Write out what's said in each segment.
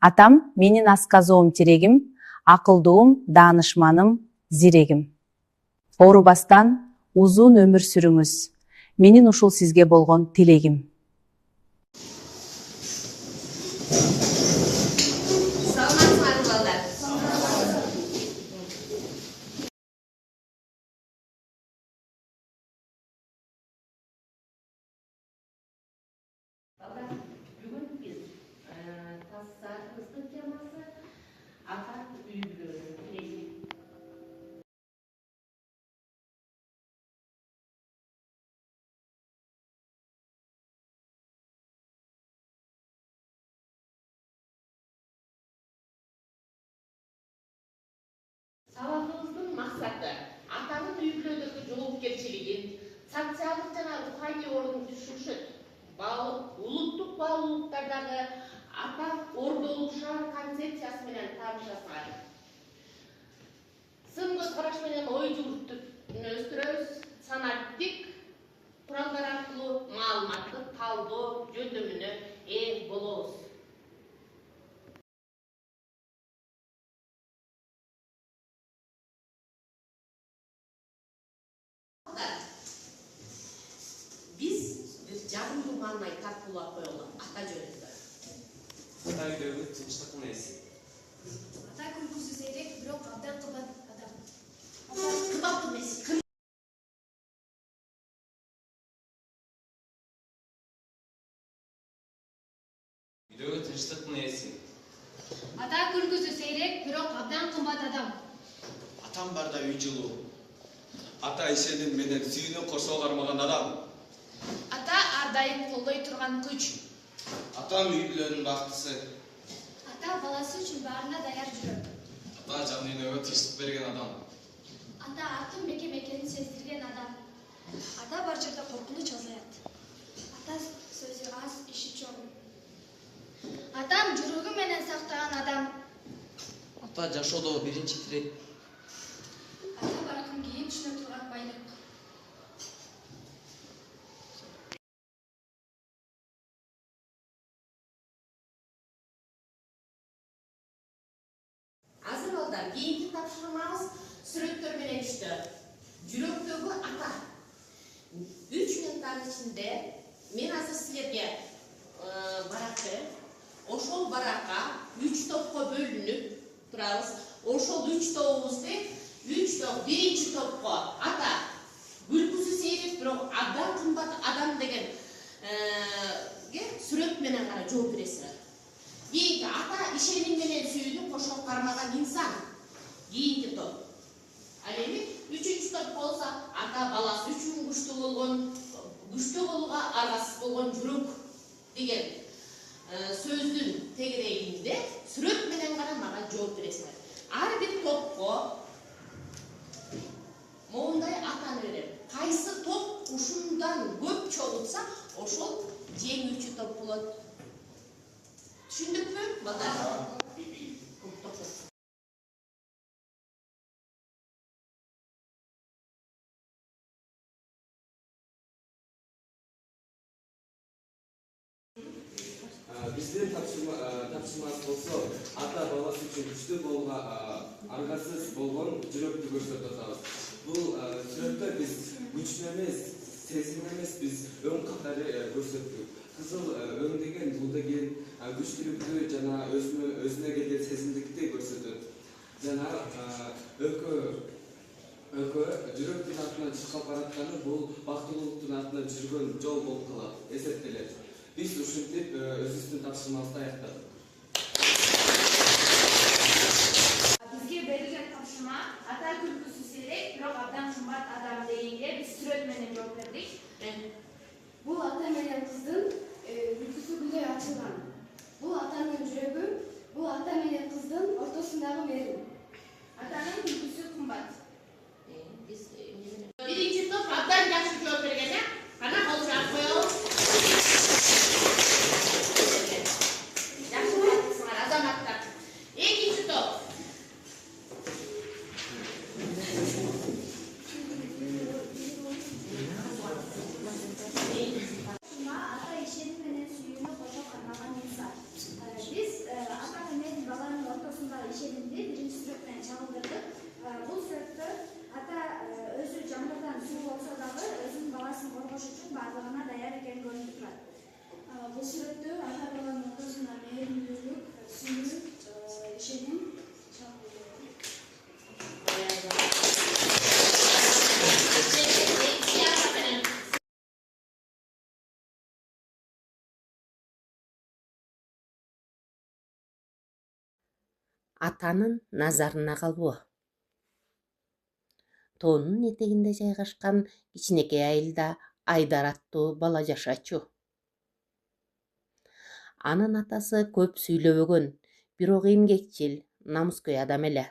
Атам менин асказоом тирегим, акылдуум, даанышманым, зирегим. Оорубастан узун өмүр сүрүңүз. Менин ушул сизге болгон тилегим. Бүгін біз тастарымыздың темасы ата үйлерінің тірегі. Сабағымыздың мақсаты атаның үйлердегі жауапкершілігін, социалдық жана рухани орын түшүші, улуттук баалуулуктардагы ата ордолук шаар концепциясы менен таанышасыңар. Сын көз караш менен ой жүгүртүп өстүрөбүз, санаттык куралдар аркылуу маалыматтык талдоо жөндөмүнө ээ болобуз. Биз жарым жыл маанай тарткылап коелу ата жөнүндө. Ата үйлөгү тынчтыктын эси. Ата күлкүсү сейрек, бирок абдан кымбат адам. Кымбат эмес. Үйлөгү тынчтыктын эси. Ата күлкүсү сейрек, бирок абдан кымбат адам. Атам барда үй жылуу. Ата ишеним менен сүйүүнү кошо кармаган адам. Ата ар дайым колдой турган күч. Атам үй бүлөнүн бактысы. Ата баласы үчүн баарына даяр жүрөт. Ата жан дүйнөгө тынчтык берген адам. Ата артын бекем экенин сездирген адам. Ата бар жерде коркунуч азаят. Ата сөзү аз, иши чоң. Атам жүрөгү менен сактаган адам. Ата жашоодо биринчи тирек. Ата баракын кийин түшүнө турган байлык. Азыр балдар кийинки тапшырмабыз сүрөттөр менен түштү. Жүрөктөгү ата. 3 минуттан ичинде мен азыр силерге баракты. Ошол баракка 3 топко бөлүнүп турабыз. Ошол 3 тобубузду 3 топ биринчи топко ата күлкүсү сейрек, бирок абдан кымбат адам деген сүрөт менен гана жооп бересиңер. Кийинки ата ишеним менен сүйүүнү кошо кармаган инсан. Кийинки топ. Ал эми 3-чү топ болсо ата баласы үчүн күчтүү болууга аргасыз болгон жүрөк деген сөздүн тегерегинде сүрөт менен гана мага жооп бересиңер. Ар бир топко моундай атаны берем. Кайсы топ ушундан көп чогултса, ошол жеңүүчү топ болот. Түшүндүкпү? Балдар. Биздин тапшырмабыз болсо, ата баласы үчүн күчтүү болууга аргасыз болгон жүрөктү көрсөтүп атабыз. Бул сүрөттөр биз күчтүү эмес, сезим эмес, биз өң катары көрсөттүк. Кызыл өң деген бул деген күчтүүлүктү жана өзүнө келген сезимдикти көрсөтөт. Жана өкө жүрөктүн атынан чыккан баратканы бул бактылуулуктун атынан жүргөн жол болуп калат, эсептелет. Биз ушинтип өзүбүздүн тапшырмабызды аяктадык. Бизге берилген тапшырма ата күлкүсү сейрек, бирок абдан кымбат адам дегенге биз сүрөт менен жооп бердик. Бул ата менен кыздын күлкүсү гүлдөй ачылган. Бул атанын жүрөгү, бул ата менен кыздын ортосундагы мээрим. Атанын күлкүсү кымбат. Биринчи топ абдан жакшы жооп берген, кана кол жаап коелу. Жакшы айтсыңар, азаматтар. Экинчи топ. Ата ишеним менен сүйүүнү кошо кармаган ата өзү жаңырдан суу болсо дагы өзүнүн баласын коргош үчүн бардыгына даяр экени көрүнүп турат. Бул сүрөттө ата баланын ортосунда мээримдүүлүк, сүйүү, ишеним Атанын назарына калбоо. Тоонун этегинде жайгашкан кичинекей айылда Айдар аттуу бала жашачу. Анын атасы көп сүйлөбөгөн, бирок эмгекчил, намыскөй адам эле.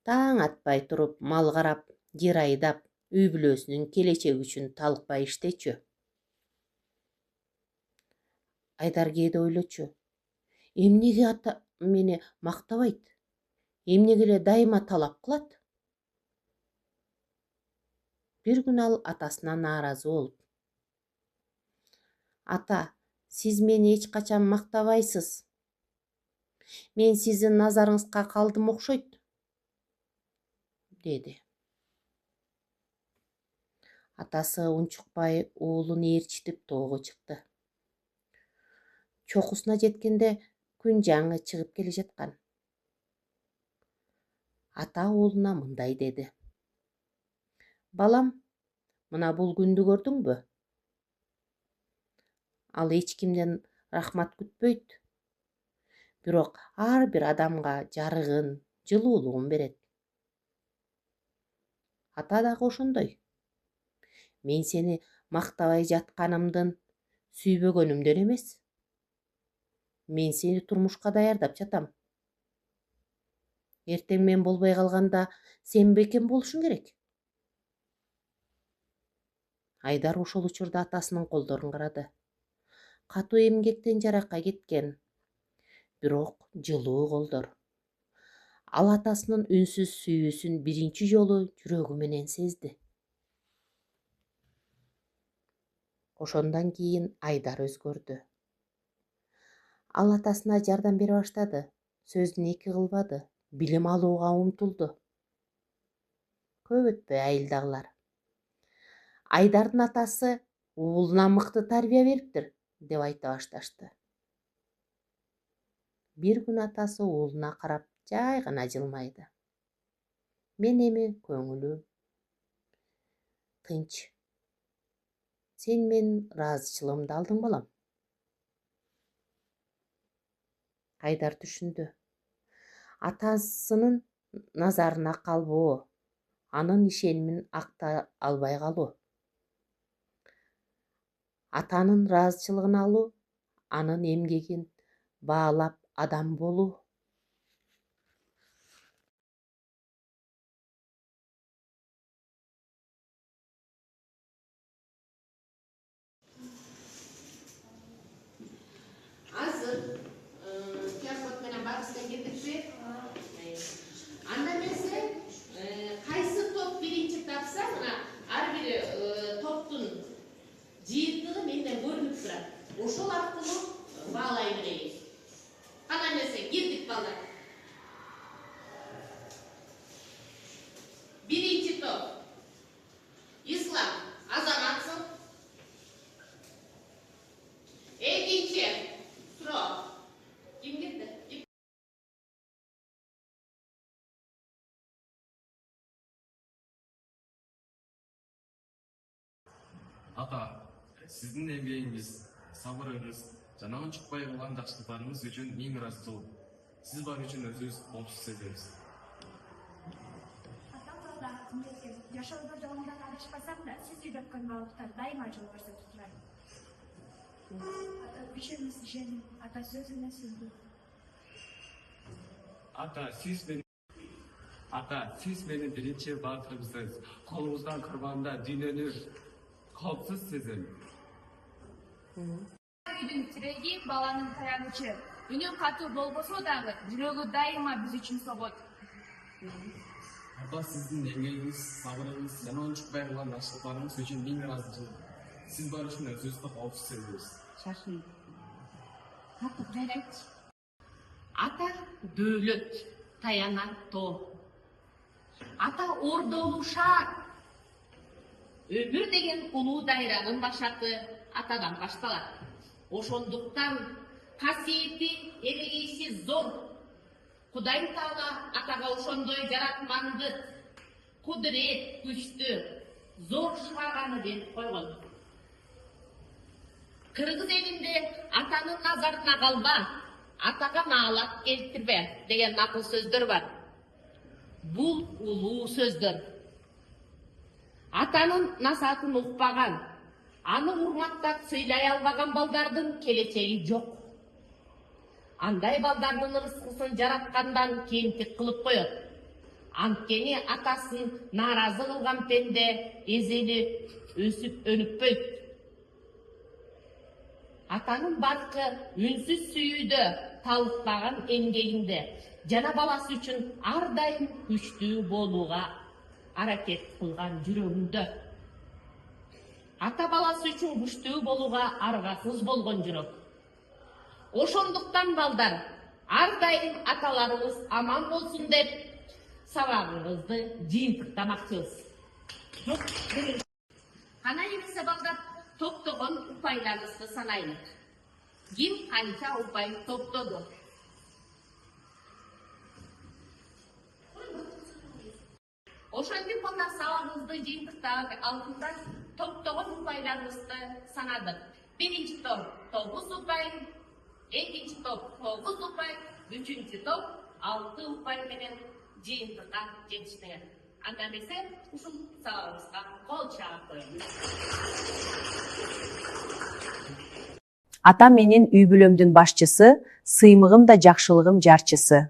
Таң атпай туруп, мал карап, жер айдап, үй бүлөсүнүн келечеги үчүн талыкпай иштечү. Айдар кээде ойлочу. Эмнеге ата мени мактабайт? Эмнеге эле дайыма талап кылат? Бир күн ал атасына нааразы болуп: "Ата, сиз мени эч качан мактабайсыз. Мен сиздин назарыңызга калдым окшойт", деди. Атасы унчукпай уулун ээрчитип тоого чыкты. Чокусуна жеткенде күн жаңы чыгып келе жаткан. Ата уулуна мындай деди: "Балам, мына бул күндү көрдүңбү? Ал эч кимден рахмат күтпөйт, бирок ар бир адамга жарыгын, жылуулугун берет. Ата дагы ошондой. Мен сени мактабай жатканымдын, сүйбөгөнүмдөн эмес. Мен сени турмушка даярдап жатам. Эртең мен болбой калганда сен бекем болушуң керек". Айдар ошол учурда атасынын колдорун карады. Катуу эмгектен жаракка кеткен, бирок жылуу колдор. Ал атасынын үнсүз сүйүүсүн биринчи жолу жүрөгү менен сезди. Ошондон кийин Айдар өзгөрдү. Ал атасына жардам бере баштады, сөзүн эки кылбады, билим алууга умтулду. Көп өтпөй айылдагылар: "Айдардын атасы уулуна мыкты тарбия бериптир", деп айта башташты. Бир күн атасы уулуна карап жай гана жылмайды. "Мен эми көңүлүм тынч. Сен менин ыраазычылыгымды алдың, балам". Айдар түшүндү. Атасынын назарына калбоо, анын ишенимин актай албай калуу. Атанын ыраазычылыгын алуу, анын эмгегин баалап адам болуу. Азыр киякот менен барыбыздан кетиппи? Анда эмесе кайсы топ биринчи тапса, мына ар бир топтун жыйынтыгы менден көрүнүп турат. Ошол аркылуу баалай беребиз. Кана эмесе кирдик балдар. Биринчи топ Ислам Азаматсың. Экинчи Суроо. Ким кетти? Ата, сиздин эмгегиңиз, сабырыңыз жана унчукпай кылган жакшылыктарыңыз үчүн миң ыраазычылык. Сиз бар үчүн өзүбүз коопсуз сезебиз. жашоодо жолунда адышпасам да, сиз үйрөткөн багыттар дайыма жол көрсөтүп турат. Ата ишеним, ишеним, ата сөзүнө сүйдүм. Ата, сиз менин биринчи баатырымсыз. Колуңуздан кырганда дүйнөнү коопсуз сезем. Үйдүн тиреги, баланын таянычы. Үнү катуу болбосо дагы, жүрөгү дайыма биз үчүн согот. Ата, сиздин эмгегиңиз, сабырыңыз жана унчукпай кылган жакшылыктарыңыз үчүн миң ыраазычылык. Сиз бар үчүн өзүбүздү коопсуз сезебиз. Шашын. Катуу жарайт. Ата дөөлөт, таяна тоо. ата ордолуу шарт. Өмүр деген улуу дайранын башаты атадан башталат. Ошондуктан касиети элегейси зор. Кудай Таала атага ошондой жаратмандык, кудурет, күчтү, зор шыгарганы берип койгон. Кыргыз элинде атанын назарына калба, атага маалат келтирбе деген акыл сөздөр бар. Бул улуу сөздөр. Атанын насатын укпаган, аны урматтап сыйлай албаган балдардын келечеги жок. Андай балдардын рызкысын жараткандан кемтик кылып коет. Анткени атасын нааразы кылган пенде эзелип, өсүп өнүкпөйт. Атанын баркы үнсүз сүйүүдө, талыкпаган эмгегинде жана баласы үчүн ар дайым күчтүү болууга аракет кылган жүрөгүндө. Ата баласы үчүн күчтүү болууга аргасыз болгон жүрөк. Ошондуктан балдар, ар дайым аталарыбыз аман болсун деп сабагыңызды жыйынтыктамакчыбыз. Кана эмесе балдар, топтогон упайларыбызды санайлык. Ким канча упай топтоду? Ошентип балдар сабагыбызды жыйынтыктап алдында топтогон упайларыбызды санадык. Биринчи топ 9 упай, экинчи топ 9 упай, үчүнчү топ 6 упай менен жыйынтыкка жетиштиген. Анда эмесе ушул сабагыбызга кол чаап коебуз. Ата менин үй бүлөмдүн башчысы, сыймыгым да жакшылыгым жарчысы.